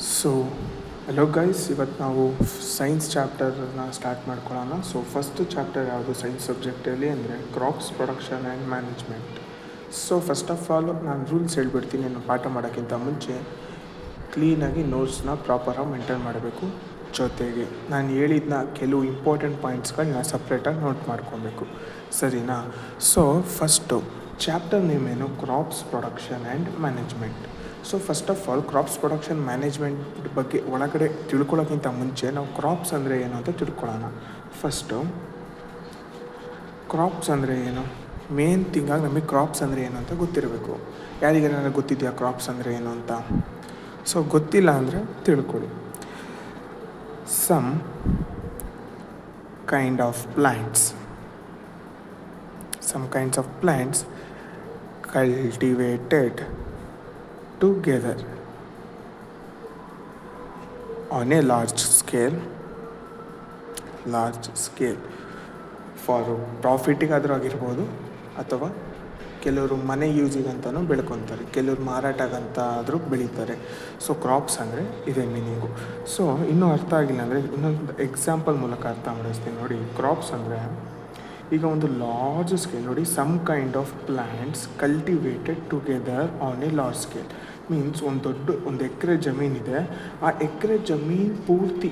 So hello guys, ಇವತ್ತು ನಾವು science ಚಾಪ್ಟರ್ನ start ಮಾಡ್ಕೊಳ್ಳೋಣ. ಸೊ ಫಸ್ಟ್ ಚಾಪ್ಟರ್ ಯಾವುದು ಸೈನ್ಸ್ ಸಬ್ಜೆಕ್ಟಲ್ಲಿ ಅಂದರೆ crops production and management. So first of all ನಾನು ರೂಲ್ಸ್ ಹೇಳ್ಬಿಡ್ತೀನಿ. ನಾನು ಪಾಠ ಮಾಡೋಕ್ಕಿಂತ ಮುಂಚೆ ಕ್ಲೀನಾಗಿ ನೋಟ್ಸ್ನ ಪ್ರಾಪರಾಗಿ ಮೇಂಟೈನ್ ಮಾಡಬೇಕು. ಜೊತೆಗೆ ನಾನು ಹೇಳಿದ್ನ ಕೆಲವು ಇಂಪಾರ್ಟೆಂಟ್ ಪಾಯಿಂಟ್ಸ್ಗಳನ್ನ ಸಪ್ರೇಟಾಗಿ ನೋಟ್ ಮಾಡ್ಕೊಬೇಕು, ಸರಿನಾ? ಸೊ ಫಸ್ಟು ಚಾಪ್ಟರ್ ನೇಮ್ ಏನು? Crops production and management. So first of all crops production management ಬಗ್ಗೆ ಒಳಗಡೆ ತಿಳ್ಕೊಳ್ಳೋಕ್ಕಿಂತ ಮುಂಚೆ ನಾವು ಕ್ರಾಪ್ಸ್ ಅಂದರೆ ಏನು ಅಂತ ತಿಳ್ಕೊಳ್ಳೋಣ. ಫಸ್ಟು ಕ್ರಾಪ್ಸ್ ಅಂದರೆ ಏನು? ಮೇನ್ ಥಿಂಗಾಗಿ ನಮಗೆ ಕ್ರಾಪ್ಸ್ ಅಂದರೆ ಏನು ಅಂತ ಗೊತ್ತಿರಬೇಕು. ಯಾರಿಗೇನಾದ್ರು ಗೊತ್ತಿದೆಯಾ ಕ್ರಾಪ್ಸ್ ಅಂದರೆ ಏನು ಅಂತ? ಸೊ ಗೊತ್ತಿಲ್ಲ ಅಂದರೆ ತಿಳ್ಕೊಳ್ಳಿ. Some kind of plants cultivated together on a large scale for ಪ್ರಾಫಿಟಿಗಾದರೂ ಆಗಿರ್ಬೋದು, ಅಥವಾ ಕೆಲವರು ಮನೆ ಯೂಸಿಗಂತಲೂ ಬೆಳ್ಕೊತಾರೆ, ಕೆಲವರು ಮಾರಾಟಕ್ಕಂತ ಆದರೂ ಬೆಳೀತಾರೆ. ಸೊ ಕ್ರಾಪ್ಸ್ ಅಂದರೆ ಇದೇ ಮೀನಿಂಗು. ಸೊ ಇನ್ನೂ ಅರ್ಥ ಆಗಿಲ್ಲ ಅಂದರೆ ಇನ್ನೊಂದು ಎಕ್ಸಾಂಪಲ್ ಮೂಲಕ ಅರ್ಥ ಮಾಡಿಸ್ತೀನಿ ನೋಡಿ. ಕ್ರಾಪ್ಸ್ ಅಂದರೆ ಈಗ ಒಂದು ಲಾರ್ಜ್ ಸ್ಕೇಲ್ ನೋಡಿ, some kind of plants cultivated together on a large scale means ಒಂದು ಎಕರೆ ಜಮೀನಿದೆ. ಆ ಎಕರೆ ಜಮೀನು ಪೂರ್ತಿ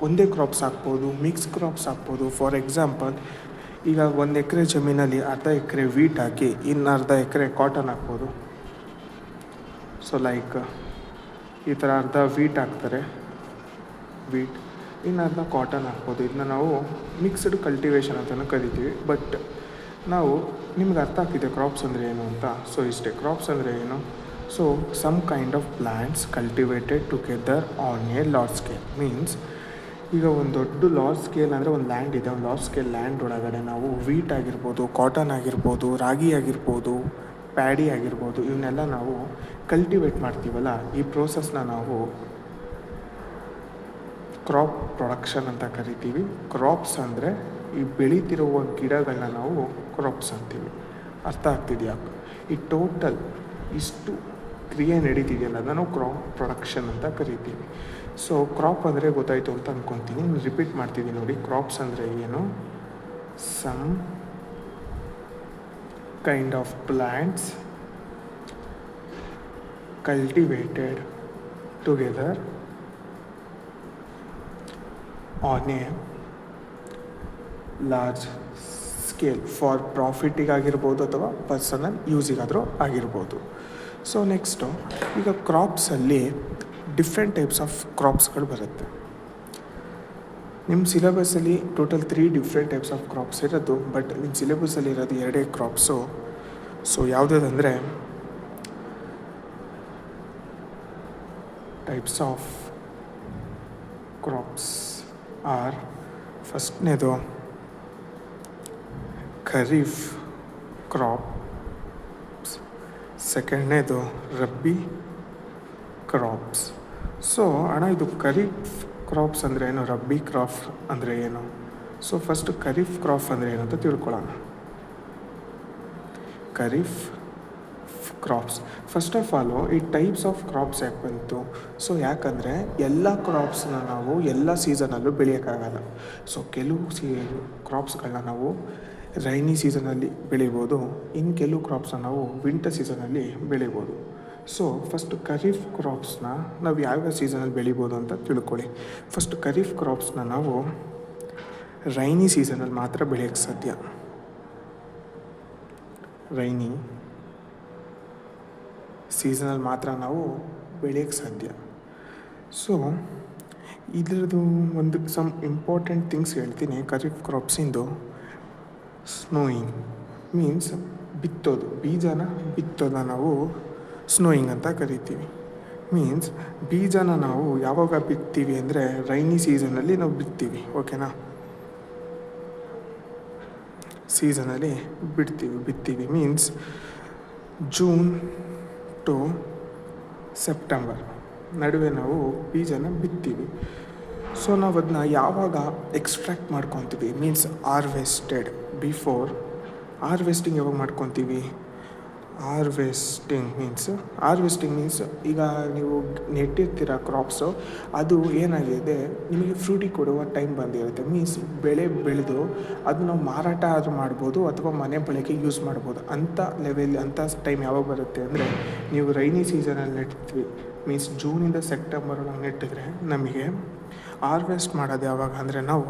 ಒಂದೇ ಕ್ರಾಪ್ಸ್ ಹಾಕ್ಬೋದು, ಮಿಕ್ಸ್ ಕ್ರಾಪ್ಸ್ ಹಾಕ್ಬೋದು. ಫಾರ್ ಎಕ್ಸಾಂಪಲ್, ಈಗ ಒಂದು ಎಕರೆ ಜಮೀನಲ್ಲಿ ಅರ್ಧ ಎಕರೆ ವೀಟ್ ಹಾಕಿ ಇನ್ನು ಅರ್ಧ ಎಕರೆ ಕಾಟನ್ ಹಾಕ್ಬೋದು. ಸೊ ಲೈಕ್ ಈ ಥರ ಅರ್ಧ ವೀಟ್ ಹಾಕ್ತಾರೆ, ಇನ್ನು ಅರ್ಧ ಕಾಟನ್ ಹಾಕ್ಬೋದು. ಇದನ್ನ ನಾವು ಮಿಕ್ಸ್ಡ್ ಕಲ್ಟಿವೇಷನ್ ಅಂತಲೂ ಕರಿತೀವಿ. ಬಟ್ ನಾವು ನಿಮ್ಗೆ ಅರ್ಥ ಆಗ್ತಿದೆ ಕ್ರಾಪ್ಸ್ ಅಂದರೆ ಏನು ಅಂತ. ಸೊ ಇಷ್ಟೇ, ಕ್ರಾಪ್ಸ್ ಅಂದರೆ ಏನು? So some kind of plants cultivated together on a large scale means, ಈಗ ಒಂದು ದೊಡ್ಡ ಲಾರ್ಜ್ ಸ್ಕೇಲ್ ಅಂದರೆ ಒಂದು ಲ್ಯಾಂಡ್ ಇದೆ. ಒಂದು ಲಾರ್ಜ್ ಸ್ಕೇಲ್ ಲ್ಯಾಂಡ್ ಒಳಗಡೆ ನಾವು ವೀಟ್ ಆಗಿರ್ಬೋದು, ಕಾಟನ್ ಆಗಿರ್ಬೋದು, ರಾಗಿ ಆಗಿರ್ಬೋದು, ಪ್ಯಾಡಿ ಆಗಿರ್ಬೋದು, ಇವನ್ನೆಲ್ಲ ನಾವು ಕಲ್ಟಿವೇಟ್ ಮಾಡ್ತೀವಲ್ಲ, ಈ ಪ್ರೋಸೆಸ್ನ ನಾವು ಕ್ರಾಪ್ ಪ್ರೊಡಕ್ಷನ್ ಅಂತ ಕರಿತೀವಿ. ಕ್ರಾಪ್ಸ್ ಅಂದರೆ ಈ ಬೆಳೀತಿರುವ ಗಿಡಗಳನ್ನ ನಾವು ಕ್ರಾಪ್ಸ್ ಅಂತೀವಿ. ಅರ್ಥ ಆಗ್ತಿದೆಯಾ? ಈ ಟೋಟಲ್ ಇಷ್ಟು ಕ್ರಿಯೆ ನಡೀತಿದೆಯಲ್ಲ, ಅದನ್ನು ನಾವು ಕ್ರಾಪ್ ಪ್ರೊಡಕ್ಷನ್ ಅಂತ ಕರಿತೀವಿ. ಸೊ ಕ್ರಾಪ್ ಅಂದರೆ ಗೊತ್ತಾಯಿತು ಅಂತ ಅಂದ್ಕೊತೀನಿ. ರಿಪೀಟ್ ಮಾಡ್ತಿದ್ದೀನಿ ನೋಡಿ. ಕ್ರಾಪ್ಸ್ ಅಂದರೆ ಏನು? Some kind of plants cultivated together on a large scale for ಪ್ರಾಫಿಟಿಗಾಗಿರ್ಬೋದು ಅಥವಾ ಪರ್ಸನಲ್ ಯೂಸಿಗಾದರೂ ಆಗಿರ್ಬೋದು. ಸೊ ನೆಕ್ಸ್ಟು, ಈಗ ಕ್ರಾಪ್ಸಲ್ಲಿ ಡಿಫ್ರೆಂಟ್ ಟೈಪ್ಸ್ ಆಫ್ ಕ್ರಾಪ್ಸ್ಗಳು ಬರುತ್ತೆ. ನಿಮ್ಮ ಸಿಲೆಬಸ್ಸಲ್ಲಿ total 3 different types of crops ಇರೋದು. ಬಟ್ ನಿಮ್ಮ ಸಿಲೆಬಸ್ಸಲ್ಲಿ ಇರೋದು 2 ಕ್ರಾಪ್ಸು. ಸೊ ಯಾವುದಂದರೆ ಟೈಪ್ಸ್ ಆಫ್ ಕ್ರಾಪ್ಸ್ ಆರ್, ಫಸ್ಟ್ನೇದು ಖರೀಫ್ ಕ್ರಾಪ್ಸ್, ಸೆಕೆಂಡ್ನೇದು ರಬ್ಬಿ ಕ್ರಾಪ್ಸ್. ಸೊ ಅಣ್ಣ, ಇದು ಖರೀಫ್ ಕ್ರಾಪ್ಸ್ ಅಂದರೆ ಏನು, ರಬ್ಬಿ ಕ್ರಾಪ್ ಅಂದರೆ ಏನು? ಸೊ ಫಸ್ಟ್ ಖರೀಫ್ ಕ್ರಾಪ್ ಅಂದರೆ ಏನು ಅಂತ ತಿಳ್ಕೊಳ್ಳೋಣ. Kharif crops, first of all ಈ ಟೈಪ್ಸ್ ಆಫ್ ಕ್ರಾಪ್ಸ್ ಯಾಕೆ ಬಂತು? ಸೊ ಯಾಕಂದರೆ ಎಲ್ಲ ಕ್ರಾಪ್ಸ್ನ ನಾವು ಎಲ್ಲ ಸೀಸನಲ್ಲೂ ಬೆಳೆಯೋಕ್ಕಾಗಲ್ಲ. ಸೊ ಕೆಲವು ಕ್ರಾಪ್ಸ್ಗಳನ್ನ ನಾವು ರೈನಿ ಸೀಸನಲ್ಲಿ ಬೆಳಿಬೋದು, ಇನ್ನು ಕೆಲವು ಕ್ರಾಪ್ಸನ್ನ ನಾವು ವಿಂಟರ್ ಸೀಸನಲ್ಲಿ ಬೆಳಿಬೋದು. ಸೊ ಫಸ್ಟ್ ಖರೀಫ್ ಕ್ರಾಪ್ಸ್ನ ನಾವು ಯಾವ ಸೀಸನಲ್ಲಿ ಬೆಳಿಬೋದು ಅಂತ ತಿಳ್ಕೊಳ್ಳಿ. ಫಸ್ಟ್ ಖರೀಫ್ ಕ್ರಾಪ್ಸ್ನ ನಾವು ರೈನಿ ಸೀಸನಲ್ಲಿ ಮಾತ್ರ ಬೆಳೆಯೋಕ್ಕೆ ಸಾಧ್ಯ. ರೈನಿ ಸೀಸನಲ್ಲಿ ಮಾತ್ರ ನಾವು ಬೆಳೆಯೋಕ್ಕೆ ಸಾಧ್ಯ. ಸೊ ಇದರದ್ದು ಒಂದು ಸಮ್ ಇಂಪಾರ್ಟೆಂಟ್ ಥಿಂಗ್ಸ್ ಹೇಳ್ತೀನಿ ಖರೀಫ್ ಕ್ರಾಪ್ಸಿಂದು. ಸ್ನೋಯಿಂಗ್ ಮೀನ್ಸ್ ಬಿತ್ತೋದು, ಬೀಜನ ಬಿತ್ತೋದನ್ನ ನಾವು ಸ್ನೋಯಿಂಗ್ ಅಂತ ಕರಿತೀವಿ. ಮೀನ್ಸ್ ಬೀಜನ ನಾವು ಯಾವಾಗ ಬಿತ್ತೀವಿ ಅಂದರೆ ರೈನಿ ಸೀಸನಲ್ಲಿ ನಾವು ಬಿತ್ತೀವಿ, ಓಕೆನಾ? ಸೀಸನಲ್ಲಿ ಬಿತ್ತೀವಿ ಮೀನ್ಸ್ ಜೂನ್ ಟು ಸೆಪ್ಟೆಂಬರ್ ನಡುವೆ ನಾವು ಬೀಜನ ಬಿತ್ತೀವಿ. ಸೊ ನಾವು ಅದನ್ನ ಯಾವಾಗ ಎಕ್ಸ್ಟ್ರಾಕ್ಟ್ ಮಾಡ್ಕೊತೀವಿ ಮೀನ್ಸ್ ಹಾರ್ವೆಸ್ಟೆಡ್ ಬಿಫೋರ್. ಹಾರ್ವೆಸ್ಟಿಂಗ್ ಯಾವಾಗ ಮಾಡ್ಕೊತೀವಿ? ಹಾರ್ವೆಸ್ಟಿಂಗ್ ಮೀನ್ಸ್ ಈಗ ನೀವು ನೆಟ್ಟಿರ್ತೀರ ಕ್ರಾಪ್ಸು, ಅದು ಏನಾಗಿದೆ ನಿಮಗೆ ಫ್ರೂಟಿ ಕೊಡುವ ಟೈಮ್ ಬಂದಿರುತ್ತೆ. ಮೀನ್ಸ್ ಬೆಳೆ ಬೆಳೆದು ಅದು ನಾವು ಮಾರಾಟ ಆದರೂ ಮಾಡ್ಬೋದು ಅಥವಾ ಮನೆ ಬಳಕೆ ಯೂಸ್ ಮಾಡ್ಬೋದು. ಅಂಥ ಟೈಮ್ ಯಾವಾಗ ಬರುತ್ತೆ ಅಂದರೆ, ನೀವು ರೈನಿ ಸೀಸನಲ್ಲಿ ನೆಡ್ತೀವಿ ಮೀನ್ಸ್ ಜೂನಿಂದ ಸೆಪ್ಟೆಂಬರ್ ಒಳಗೆ ನೆಟ್ಟಿದ್ರೆ ನಮಗೆ ಹಾರ್ವೆಸ್ಟ್ ಮಾಡೋದು ಯಾವಾಗ ಅಂದರೆ, ನಾವು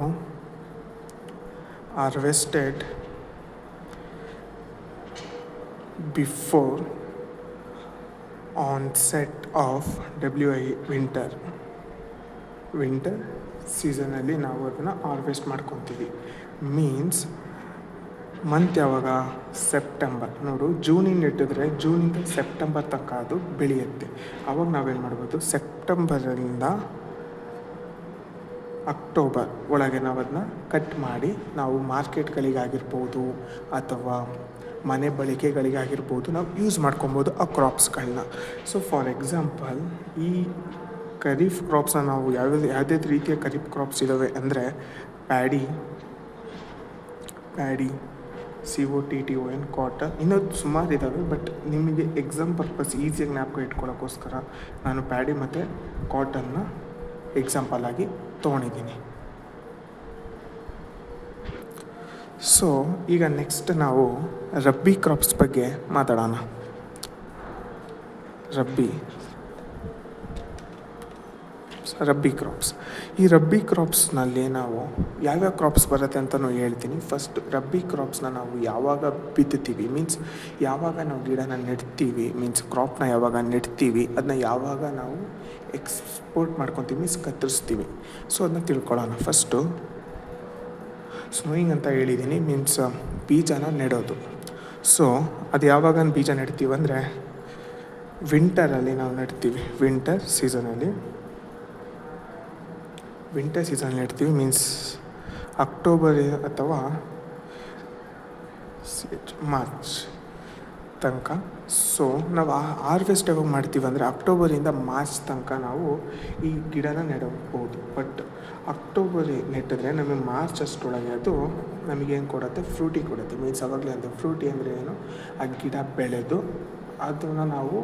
harvested before onset of winter ಸೀಸನಲ್ಲಿ ನಾವು ಅದನ್ನು ಹಾರ್ವೆಸ್ಟ್ ಮಾಡ್ಕೊತೀವಿ. ಮೀನ್ಸ್ ಮಂತ್ ಯಾವಾಗ? ಸೆಪ್ಟೆಂಬರ್. ನೋಡು, ಜೂನಿಂದ ಇಟ್ಟಿದ್ರೆ ಜೂನಿಂದ ಸೆಪ್ಟೆಂಬರ್ ತನಕ ಅದು ಬೆಳೆಯುತ್ತೆ. ಆವಾಗ ನಾವೇನು ಮಾಡ್ಬೋದು, ಸೆಪ್ಟೆಂಬರಿಂದ ಅಕ್ಟೋಬರ್ ಒಳಗೆ ನಾವು ಅದನ್ನ ಕಟ್ ಮಾಡಿ ನಾವು ಮಾರ್ಕೆಟ್ಗಳಿಗಾಗಿರ್ಬೋದು ಅಥವಾ ಮನೆ ಬಳಕೆಗಳಿಗಾಗಿರ್ಬೋದು ನಾವು ಯೂಸ್ ಮಾಡ್ಕೊಬೋದು ಆ ಕ್ರಾಪ್ಸ್ಗಳನ್ನ. ಸೊ ಫಾರ್ ಎಕ್ಸಾಂಪಲ್, ಈ ಖರೀಫ್ ಕ್ರಾಪ್ಸ್ನ ನಾವು ಯಾವುದೇ ರೀತಿಯ ಖರೀಫ್ ಕ್ರಾಪ್ಸ್ ಇದ್ದಾವೆ ಅಂದರೆ ಪ್ಯಾಡಿ, COTTON, ಕಾಟನ್, ಇನ್ನೂ ಸುಮಾರು ಇದ್ದಾವೆ. ಬಟ್ ನಿಮಗೆ ಎಕ್ಸಾಮ್ ಪರ್ಪಸ್ ಈಸಿಯಾಗಿ ಜ್ಞಾಪಕ ಇಟ್ಕೊಳ್ಳೋಕ್ಕೋಸ್ಕರ ನಾನು ಪ್ಯಾಡಿ ಮತ್ತು ಕಾಟನ್ನ ಎಕ್ಸಾಂಪಲ್ ಆಗಿ ತೊಗೊಂಡಿದ್ದೀನಿ. ಸೊ ಈಗ ನೆಕ್ಸ್ಟ್ ನಾವು ರಬ್ಬಿ ಕ್ರಾಪ್ಸ್ ಬಗ್ಗೆ ಮಾತಾಡೋಣ. ರಬ್ಬಿ ಕ್ರಾಪ್ಸ್. ಈ ರಬ್ಬಿ ಕ್ರಾಪ್ಸ್ನಲ್ಲಿ ನಾವು ಯಾವ್ಯಾವ ಕ್ರಾಪ್ಸ್ ಬರುತ್ತೆ ಅಂತಲೂ ಹೇಳ್ತೀನಿ. ಫಸ್ಟ್, ರಬ್ಬಿ ಕ್ರಾಪ್ಸ್ನ ನಾವು ಯಾವಾಗ ಬಿತ್ತುತ್ತೀವಿ ಮೀನ್ಸ್ ಯಾವಾಗ ನಾವು ಗಿಡನ ನೆಡ್ತೀವಿ, ಮೀನ್ಸ್ ಕ್ರಾಪ್ನ ಯಾವಾಗ ನೆಡ್ತೀವಿ, ಅದನ್ನ ಯಾವಾಗ ನಾವು ಎಕ್ಸ್ಪೋರ್ಟ್ ಮಾಡ್ಕೊತೀವಿ ಮೀನ್ಸ್ ಕತ್ತರಿಸ್ತೀವಿ. ಸೊ ಅದನ್ನ ತಿಳ್ಕೊಳ್ಳೋಣ. ಫಸ್ಟು ಸ್ನೋಯಿಂಗ್ ಅಂತ ಹೇಳಿದ್ದೀನಿ, ಮೀನ್ಸ್ ಬೀಜನ ನೆಡೋದು. ಸೊ ಅದು ಯಾವಾಗ ಬೀಜ ನೆಡ್ತೀವಿ ಅಂದರೆ ವಿಂಟರಲ್ಲಿ ನಾವು ನೆಡ್ತೀವಿ. ವಿಂಟರ್ ಸೀಸನಲ್ಲಿ ನೆಡ್ತೀವಿ ಮೀನ್ಸ್ ಅಕ್ಟೋಬರ್ ಅಥವಾ ಮಾರ್ಚ್ ತನಕ. ಸೊ ನಾವು ಹಾರ್ವೆಸ್ಟ್ ಯಾವಾಗ ಮಾಡ್ತೀವಿ ಅಂದರೆ ಅಕ್ಟೋಬರಿಂದ ಮಾರ್ಚ್ ತನಕ ನಾವು ಈ ಗಿಡನ ನೆಡಬಹುದು. ಬಟ್ ಅಕ್ಟೋಬರ್ ನೆಟ್ಟಿದ್ರೆ ನಮಗೆ ಮಾರ್ಚ್ ಅಷ್ಟರೊಳಗೆ ಅದು ನಮಗೇನು ಕೊಡುತ್ತೆ, ಫ್ರೂಟಿ ಕೊಡುತ್ತೆ. ಮೀನ್ಸ್ ಅವಾಗಲೇ ಅದು ಫ್ರೂಟಿ ಅಂದರೆ ಏನು, ಆ ಗಿಡ ಬೆಳೆದು ಅದನ್ನು ನಾವು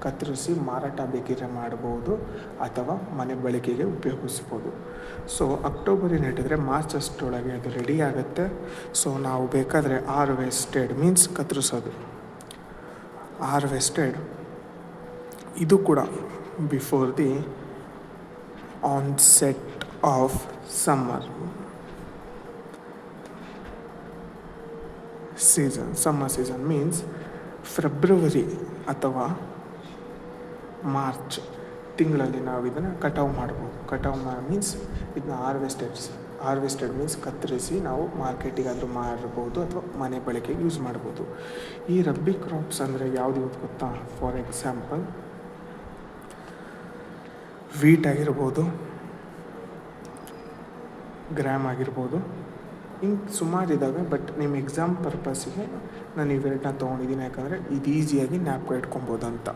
ಕತ್ತರಿಸಿ ಮಾರಾಟ ಬೇಕಿದ್ರೆ ಮಾಡ್ಬೋದು ಅಥವಾ ಮನೆ ಬಳಕೆಗೆ ಉಪಯೋಗಿಸ್ಬೋದು. ಸೊ ಅಕ್ಟೋಬರಿಗೆ ನೆಟ್ಟಿದ್ರೆ ಮಾರ್ಚ್ ಅಷ್ಟರೊಳಗೆ ಅದು ರೆಡಿ ಆಗುತ್ತೆ. ಸೊ ನಾವು ಬೇಕಾದರೆ ಹಾರ್ವೆಸ್ಟೆಡ್ ಮೀನ್ಸ್ ಕತ್ತರಿಸೋದು. ಹಾರ್ವೆಸ್ಟೆಡ್ ಇದು ಕೂಡ before the onset of summer season means February ಅಥವಾ ಮಾರ್ಚ್ ತಿಂಗಳಲ್ಲಿ ನಾವು ಇದನ್ನು ಕಟಾವು ಮಾಡ್ಬೋದು. ಮೀನ್ಸ್ ಇದನ್ನ ಹಾರ್ವೆಸ್ಟೆಡ್ ಮೀನ್ಸ್ ಕತ್ತರಿಸಿ ನಾವು ಮಾರ್ಕೆಟಿಗಾದರೂ ಮಾರ್ಬೋದು ಅಥವಾ ಮನೆ ಬಳಕೆಗೆ ಯೂಸ್ ಮಾಡ್ಬೋದು. ಈ ರಬ್ಬಿ ಕ್ರಾಪ್ಸ್ ಅಂದರೆ ಯಾವುದು ಗೊತ್ತಾ? ಫಾರ್ ಎಕ್ಸಾಂಪಲ್, ವೀಟ್ ಆಗಿರ್ಬೋದು, ಗ್ರಾಮ್ ಆಗಿರ್ಬೋದು, ಹಿಂಗೆ ಸುಮಾರು ಇದ್ದಾವೆ. ಬಟ್ ನಿಮ್ಮ ಎಕ್ಸಾಮ್ ಪರ್ಪಸ್ಸಿಗೆ ನಾನು ಇವೆರಡನ್ನ ತೊಗೊಂಡಿದ್ದೀನಿ, ಯಾಕಂದರೆ ಇದು ಈಸಿಯಾಗಿ ಜ್ಞಾಪಕ ಇಟ್ಕೊಬೋದು ಅಂತ.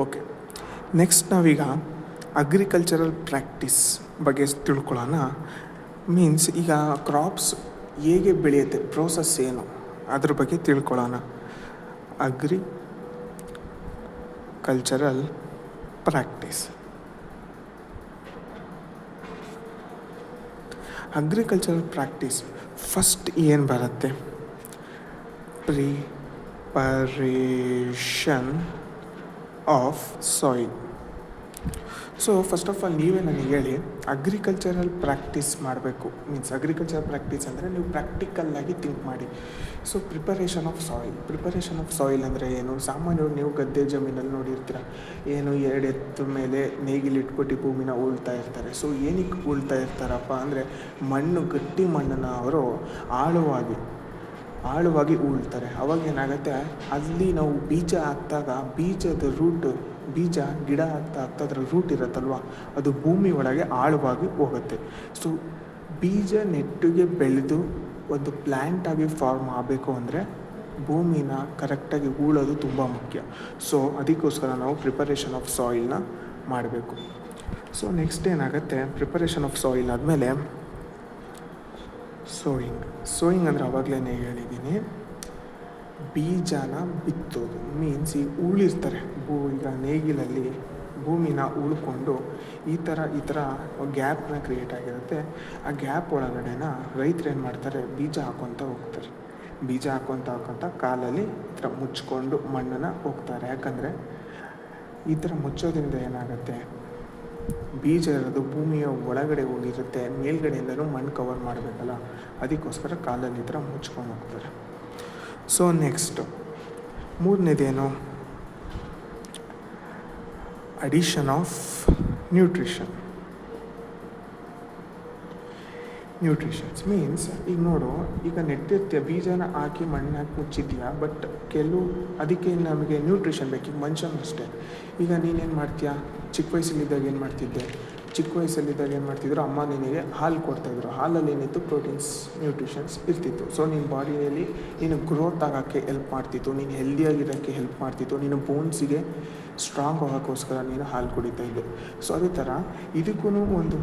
ಓಕೆ, ನೆಕ್ಸ್ಟ್ ನಾವೀಗ ಅಗ್ರಿಕಲ್ಚರಲ್ ಪ್ರಾಕ್ಟೀಸ್ ಬಗ್ಗೆ ತಿಳ್ಕೊಳ್ಳೋಣ. ಮೀನ್ಸ್ ಈಗ ಕ್ರಾಪ್ಸ್ ಹೇಗೆ ಬೆಳೆಯುತ್ತೆ, ಪ್ರೋಸೆಸ್ ಏನು, ಅದ್ರ ಬಗ್ಗೆ ತಿಳ್ಕೊಳ್ಳೋಣ. ಅಗ್ರಿಕಲ್ಚರಲ್ ಪ್ರಾಕ್ಟೀಸ್ ಫಸ್ಟ್ ಏನು ಬರುತ್ತೆ? Preparation of soil. So first of all ನೀವೇ ನನಗೆ ಹೇಳಿ, ಅಗ್ರಿಕಲ್ಚರಲ್ ಪ್ರಾಕ್ಟೀಸ್ ಮಾಡಬೇಕು ಮೀನ್ಸ್ ಅಗ್ರಿಕಲ್ಚರಲ್ ಪ್ರಾಕ್ಟೀಸ್ ಅಂದರೆ ನೀವು ಪ್ರಾಕ್ಟಿಕಲ್ಲಾಗಿ ಥಿಂಕ್ ಮಾಡಿ. ಸೊ ಪ್ರಿಪರೇಷನ್ ಆಫ್ ಸಾಯಿಲ್ ಅಂದರೆ ಏನು? ಸಾಮಾನ್ಯವಾಗಿ ನೀವು ಗದ್ದೆ ಜಮೀನಲ್ಲಿ ನೋಡಿರ್ತೀರ, ಏನು 2 ಎತ್ತು ಮೇಲೆ ನೇಗಿಲಿಟ್ಬಿಟ್ಟು ಭೂಮಿನ ಉಳ್ತಾ ಇರ್ತಾರೆ. ಸೊ ಏನಕ್ಕೆ ಉಳ್ತಾ ಇರ್ತಾರಪ್ಪ ಅಂದರೆ ಗಟ್ಟಿ ಮಣ್ಣನ್ನು ಅವರು ಆಳವಾಗಿ ಉಳ್ತಾರೆ. ಅವಾಗ ಏನಾಗುತ್ತೆ, ಅಲ್ಲಿ ನಾವು ಬೀಜ ಹಾಕಿದಾಗ ಬೀಜ ಗಿಡ ಆಗ್ತಾ ಅದರ ರೂಟ್ ಇರುತ್ತಲ್ವ, ಅದು ಭೂಮಿ ಒಳಗೆ ಆಳವಾಗಿ ಹೋಗುತ್ತೆ. ಸೊ ಬೀಜ ನೆಟ್ಟಿಗೆ ಬೆಳೆದು ಒಂದು ಪ್ಲ್ಯಾಂಟಾಗಿ ಫಾರ್ಮ್ ಆಗಬೇಕು ಅಂದರೆ ಭೂಮಿನ ಕರೆಕ್ಟಾಗಿ ಹೂಳೋದು ತುಂಬ ಮುಖ್ಯ. ಸೊ ಅದಕ್ಕೋಸ್ಕರ ನಾವು ಪ್ರಿಪರೇಷನ್ ಆಫ್ ಸಾಯಿಲ್ನ ಮಾಡಬೇಕು. ಸೊ ನೆಕ್ಸ್ಟ್ ಏನಾಗುತ್ತೆ, ಪ್ರಿಪರೇಷನ್ ಆಫ್ ಸಾಯಿಲ್ ಆದಮೇಲೆ ಸೋಯಿಂಗ್ ಅಂದರೆ ಆವಾಗಲೇ ಹೇಳಿದ್ದೀನಿ, ಬೀಜನ ಬಿತ್ತೋದು ಮೀನ್ಸ್ ಈಗ ಉಳಿರ್ತಾರೆ ಈಗ ನೇಗಿಲಲ್ಲಿ ಭೂಮಿನ ಉಳ್ಕೊಂಡು ಈ ಥರ ಗ್ಯಾಪ್ನ ಕ್ರಿಯೇಟ್ ಆಗಿರುತ್ತೆ. ಆ ಗ್ಯಾಪ್ ಒಳಗಡೆನ ರೈತರು ಏನು ಮಾಡ್ತಾರೆ, ಬೀಜ ಹಾಕ್ಕೊತ ಹೋಗ್ತಾರೆ. ಬೀಜ ಹಾಕ್ಕೊತ ಕಾಲಲ್ಲಿ ಈ ಥರ ಮುಚ್ಕೊಂಡು ಮಣ್ಣನ್ನು ಹೋಗ್ತಾರೆ. ಯಾಕಂದರೆ ಈ ಥರ ಮುಚ್ಚೋದ್ರಿಂದ ಏನಾಗುತ್ತೆ, ಬೀಜ ಇರೋದು ಭೂಮಿಯ ಒಳಗಡೆ ಹೋಗಿರುತ್ತೆ, ಮೇಲ್ಗಡೆಯಿಂದಲೂ ಮಣ್ಣು ಕವರ್ ಮಾಡಬೇಕಲ್ಲ, ಅದಕ್ಕೋಸ್ಕರ ಕಾಲಲ್ಲಿ ಈ ಥರ ಮುಚ್ಕೊಂಡು ಹೋಗ್ತಾರೆ. ಸೊ ನೆಕ್ಸ್ಟು ಮೂರನೇದೇನು, ಅಡಿಷನ್ ಆಫ್ ನ್ಯೂಟ್ರಿಷನ್ಸ್ ಮೀನ್ಸ್ ಈಗ ನೋಡು, ಈಗ ನೆಟ್ಟಿರ್ತೀಯ, ಬೀಜನ ಹಾಕಿ ಮಣ್ಣು ಹಾಕಿ ಮುಚ್ಚಿದ್ಯಾ, ಬಟ್ ಅದಕ್ಕೆ ನಮಗೆ ನ್ಯೂಟ್ರಿಷನ್ ಬೇಕು. ಈಗ ಮನುಷ್ಯನೂ ಅಷ್ಟೇ, ಈಗ ನೀನೇನು ಮಾಡ್ತೀಯಾ, ಚಿಕ್ಕ ವಯಸ್ಸಲ್ಲಿದ್ದಾಗ ಏನು ಮಾಡ್ತಿದ್ರು, ಅಮ್ಮ ನಿನಗೆ ಹಾಲು ಕೊಡ್ತಾಯಿದ್ರು. ಹಾಲಲ್ಲಿ ಏನಿತ್ತು, ಪ್ರೋಟೀನ್ಸ್, ನ್ಯೂಟ್ರಿಷನ್ಸ್ ಇರ್ತಿತ್ತು. ಸೊ ನಿನ್ನ ಬಾಡಿಯಲ್ಲಿ ನೀನು ಗ್ರೋತ್ ಆಗೋಕ್ಕೆ ಹೆಲ್ಪ್ ಮಾಡ್ತಿತ್ತು, ನೀನು ಹೆಲ್ದಿಯಾಗಿರೋಕ್ಕೆ ಹೆಲ್ಪ್ ಮಾಡ್ತಿತ್ತು, ನೀನು ಬೋನ್ಸಿಗೆ ಸ್ಟ್ರಾಂಗ್ ಆಗೋಕ್ಕೋಸ್ಕರ ನೀನು ಹಾಲು ಕುಡಿತಾ ಇದ್ದೆ. ಸೊ ಅದೇ ಥರ ಇದಕ್ಕೂ ಒಂದು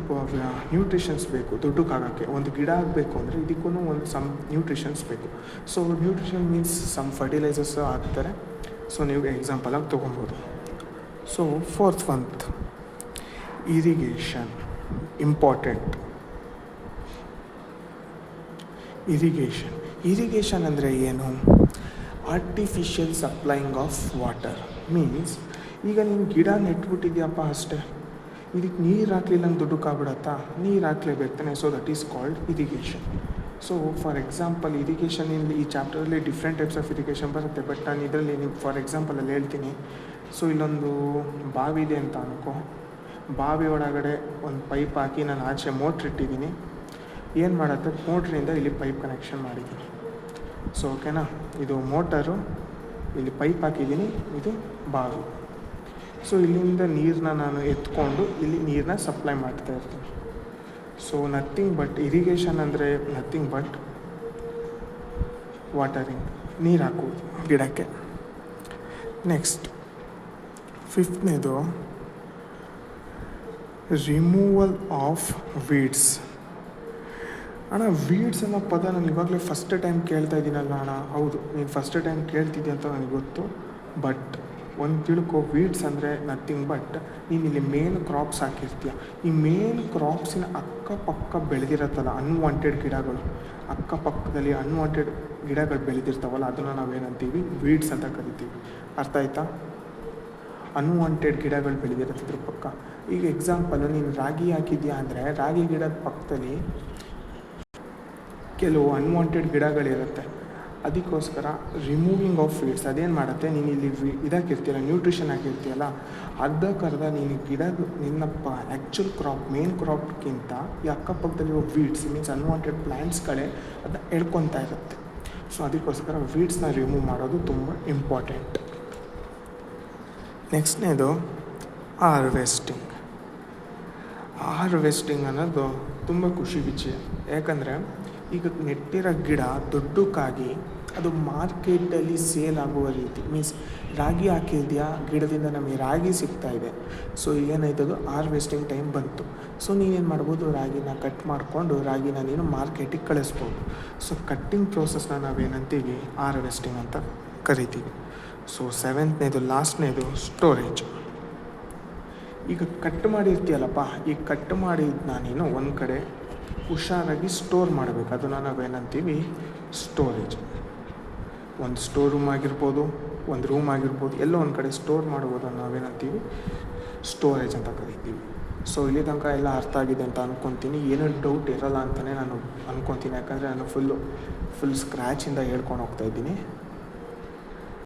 ನ್ಯೂಟ್ರಿಷನ್ಸ್ ಬೇಕು. ದೊಡ್ಡಕ್ಕಾಗೋಕ್ಕೆ ಒಂದು ಗಿಡ ಆಗಬೇಕು ಅಂದರೆ ಇದಕ್ಕೂ ಒಂದು ಸಮ್ ನ್ಯೂಟ್ರಿಷನ್ಸ್ ಬೇಕು. So nutrition means some fertilisers ಹಾಕ್ತಾರೆ. ಸೊ ನೀವು ಎಕ್ಸಾಂಪಲಾಗಿ ತೊಗೊಬೋದು. ಸೊ ಫೋರ್ತ್ ಒಂದು ಇರಿಗೇಷನ್, ಇಂಪಾರ್ಟೆಂಟ್. ಇರಿಗೇಷನ್ ಅಂದರೆ ಏನು, artificial supplying of water means ಈಗ ನೀನು ಗಿಡ ನೆಟ್ಬಿಟ್ಟಿದ್ಯಪ್ಪ ಅಷ್ಟೇ, ಇದಕ್ಕೆ ನೀರು ಹಾಕಲಿಲ್ಲ ಅಂತ ದುಡ್ಡಕ್ಕಾಗ್ಬಿಡತ್ತಾ, ನೀರು ಹಾಕ್ಲೇಬೇಕು ತಾನೆ. So that is called irrigation. So for example ಇರಿಗೇಷನಲ್ಲಿ ಈ ಚಾಪ್ಟರಲ್ಲಿ ಡಿಫ್ರೆಂಟ್ ಟೈಪ್ಸ್ ಆಫ್ ಇರಿಗೇಷನ್ ಬರುತ್ತೆ, ಬಟ್ ನಾನು ಇದರಲ್ಲಿ ನೀವು ಫಾರ್ ಎಕ್ಸಾಂಪಲಲ್ಲಿ ಹೇಳ್ತೀನಿ. ಸೊ ಇಲ್ಲೊಂದು ಬಾವಿ ಇದೆ ಅಂತ ಅನ್ಕೋ, ಬಾವಿ ಒಳಗಡೆ ಒಂದು ಪೈಪ್ ಹಾಕಿ ನಾನು ಆಚೆ ಮೋಟ್ರ್ ಇಟ್ಟಿದ್ದೀನಿ. ಏನು ಮಾಡುತ್ತೆ, ಮೋಟ್ರಿಂದ ಇಲ್ಲಿ ಪೈಪ್ ಕನೆಕ್ಷನ್ ಮಾಡಿದ್ದೀನಿ. ಸೊ ಓಕೆನಾ, ಇದು ಮೋಟರು, ಇಲ್ಲಿ ಪೈಪ್ ಹಾಕಿದ್ದೀನಿ, ಇದು ಬಾವಿ. ಸೊ ಇಲ್ಲಿಂದ ನೀರನ್ನ ನಾನು ಎತ್ಕೊಂಡು ಇಲ್ಲಿ ನೀರನ್ನ ಸಪ್ಲೈ ಮಾಡ್ತಾ ಇರ್ತೀನಿ. ಸೊ ನಥಿಂಗ್ ಬಟ್ ಇರಿಗೇಷನ್ ಅಂದರೆ ನಥಿಂಗ್ ಬಟ್ ವಾಟರಿಂಗ್, ನೀರು ಹಾಕೋದು ಗಿಡಕ್ಕೆ. ನೆಕ್ಸ್ಟ್ ಫಿಫ್ತ್ನೇದು ರಿಮೂವಲ್ ಆಫ್ ವೀಡ್ಸ್. ಅಣ್ಣ ವೀಡ್ಸ್ ಅನ್ನೋ ಪದ ನಾನು ಇವಾಗಲೇ ಫಸ್ಟ್ ಟೈಮ್ ಕೇಳ್ತಾ ಇದ್ದೀನಲ್ಲ ಅಣ್ಣ. ಹೌದು, ನೀನು ಫಸ್ಟ್ ಟೈಮ್ ಕೇಳ್ತಿದ್ದೆ ಅಂತ ನನಗೆ ಗೊತ್ತು, ಬಟ್ ಒಂದು ತಿಳ್ಕೊ, ವೀಡ್ಸ್ ಅಂದರೆ ನಥಿಂಗ್ ಬಟ್ ನೀನು ಇಲ್ಲಿ ಮೇನ್ ಕ್ರಾಪ್ಸ್ ಹಾಕಿರ್ತೀಯ. ಈ ಮೇನ್ ಕ್ರಾಪ್ಸಿನ ಅಕ್ಕಪಕ್ಕ ಬೆಳೆದಿರತ್ತಲ್ಲ ಅನ್ವಾಂಟೆಡ್ ಗಿಡಗಳು, ಅಕ್ಕಪಕ್ಕದಲ್ಲಿ ಅನ್ವಾಂಟೆಡ್ ಗಿಡಗಳು ಬೆಳೆದಿರ್ತಾವಲ್ಲ, ಅದನ್ನು ನಾವೇನಂತೀವಿ, ವೀಡ್ಸ್ ಅಂತ ಕರಿತೀವಿ. ಅರ್ಥ ಆಯ್ತಾ? ಅನ್ವಾಂಟೆಡ್ ಗಿಡಗಳು ಬೆಳೆದಿರುತ್ತೆ ಅದ್ರ ಪಕ್ಕ. ಈಗ ಎಕ್ಸಾಂಪಲು, ನೀನು ರಾಗಿ ಹಾಕಿದ್ಯಾ ಅಂದರೆ ರಾಗಿ ಗಿಡದ ಪಕ್ಕದಲ್ಲಿ ಕೆಲವು ಅನ್ವಾಂಟೆಡ್ ಗಿಡಗಳಿರುತ್ತೆ. ಅದಕ್ಕೋಸ್ಕರ ರಿಮೂವಿಂಗ್ ಆಫ್ ವೀಡ್ಸ್ ಅದೇನು ಮಾಡುತ್ತೆ, ನೀನು ಇಲ್ಲಿ ಇದಾಕಿರ್ತೀಯಲ್ಲ, ನ್ಯೂಟ್ರಿಷನ್ ಹಾಕಿರ್ತೀಯಲ್ಲ, ಅರ್ಧಕ್ಕರ್ಧ ನೀನು ನಿನ್ನಪ್ಪ ಆ್ಯಕ್ಚುಲ್ ಕ್ರಾಪ್, ಮೇನ್ ಕ್ರಾಪ್ಗಿಂತ ಈ ಅಕ್ಕಪಕ್ಕದಲ್ಲಿರೋ ವೀಡ್ಸ್ ಮೀನ್ಸ್ ಅನ್ವಾಂಟೆಡ್ ಪ್ಲ್ಯಾಂಟ್ಸ್ಗಳೇ ಅದನ್ನ ಎಳ್ಕೊತಾ ಇರುತ್ತೆ. ಸೊ ಅದಕ್ಕೋಸ್ಕರ ವೀಡ್ಸ್ನ ರಿಮೂವ್ ಮಾಡೋದು ತುಂಬ ಇಂಪಾರ್ಟೆಂಟ್. ನೆಕ್ಸ್ಟ್ನೇದು ಹಾರ್ವೆಸ್ಟಿಂಗ್ ಅನ್ನೋದು ತುಂಬ ಖುಷಿ ವಿಷಯ. ಯಾಕಂದರೆ ಈಗ ನೆಟ್ಟಿರೋ ಗಿಡ ದೊಡ್ಡಕ್ಕಾಗಿ ಅದು ಮಾರ್ಕೆಟಲ್ಲಿ ಸೇಲ್ ಆಗುವ ರೀತಿ, ಮೀನ್ಸ್ ರಾಗಿ ಹಾಕಿದ್ಯಾ, ಗಿಡದಿಂದ ನಮಗೆ ರಾಗಿ ಸಿಗ್ತಾಯಿದೆ. ಸೊ ಏನಾಯ್ತದು, ಹಾರ್ವೆಸ್ಟಿಂಗ್ ಟೈಮ್ ಬಂತು. ಸೊ ನೀನೇನು ಮಾಡ್ಬೋದು, ರಾಗಿನ ಕಟ್ ಮಾಡಿಕೊಂಡು ರಾಗಿನ ನೀನು ಮಾರ್ಕೆಟಿಗೆ ಕಳಿಸ್ಬೋದು. ಸೊ ಕಟ್ಟಿಂಗ್ ಪ್ರೋಸೆಸ್ನ ನಾವೇನಂತೀವಿ, ಹಾರ್ವೆಸ್ಟಿಂಗ್ ಅಂತ ಕರಿತೀವಿ. ಸೊ ಸೆವೆಂತ್ನೇದು ಲಾಸ್ಟ್ನೇದು ಸ್ಟೋರೇಜ್. ಈಗ ಕಟ್ ಮಾಡಿರ್ತೀಯಲ್ಲಪ್ಪ, ಈ ಕಟ್ ಮಾಡಿದ್ದನ್ನ ನೀನು ಒಂದು ಕಡೆ ಹುಷಾರಾಗಿ ಸ್ಟೋರ್ ಮಾಡಬೇಕು. ಅದನ್ನು ನಾವೇನಂತೀವಿ, ಸ್ಟೋರೇಜ್. ಒಂದು ಸ್ಟೋರ್ ರೂಮ್ ಆಗಿರ್ಬೋದು, ಒಂದು ರೂಮ್ ಆಗಿರ್ಬೋದು, ಎಲ್ಲೋ ಒಂದು ಕಡೆ ಸ್ಟೋರ್ ಮಾಡ್ಬೋದು, ನಾವೇನಂತೀವಿ, ಸ್ಟೋರೇಜ್ ಅಂತ ಕರಿತೀವಿ. ಸೊ ಇಲ್ಲಿ ತನಕ ಎಲ್ಲ ಅರ್ಥ ಆಗಿದೆ ಅಂತ ಅಂದ್ಕೊತೀನಿ. ಏನೂ ಡೌಟ್ ಇರೋಲ್ಲ ಅಂತಲೇ ನಾನು ಅಂದ್ಕೊತೀನಿ, ಯಾಕಂದರೆ ನಾನು ಫುಲ್ ಸ್ಕ್ರ್ಯಾಚಿಂದ ಹೇಳ್ಕೊಂಡು ಹೋಗ್ತಾಯಿದ್ದೀನಿ.